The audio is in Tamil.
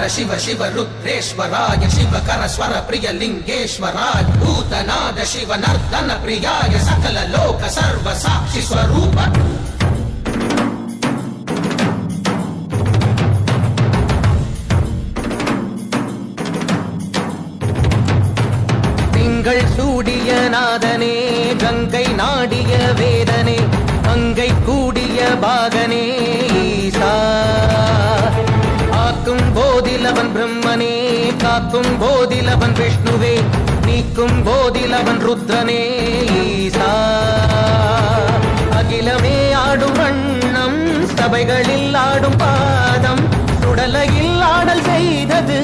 शिव शिव रुद्रेश्वराय शिवकर स्वर प्रिय लिंगेश्वराय भूतनाद शिव नर्दन प्रियाय सकल लोक सर्व साक्षि स्वरूप திங்கள் சூடிய நாதனே கங்கை நாடிய வேதனே அங்கை கூடிய பாகனே ஈசா ஆக்கும் போதிலவன் பிரம்மனே காக்கும் போதிலவன் விஷ்ணுவே நீக்கும் போதிலவன் ருத்ரனே ஈசா அகிலமே ஆடும் வண்ணம் சபைகளில் ஆடும் பாதம் சுடலையில் ஆடல் செய்தது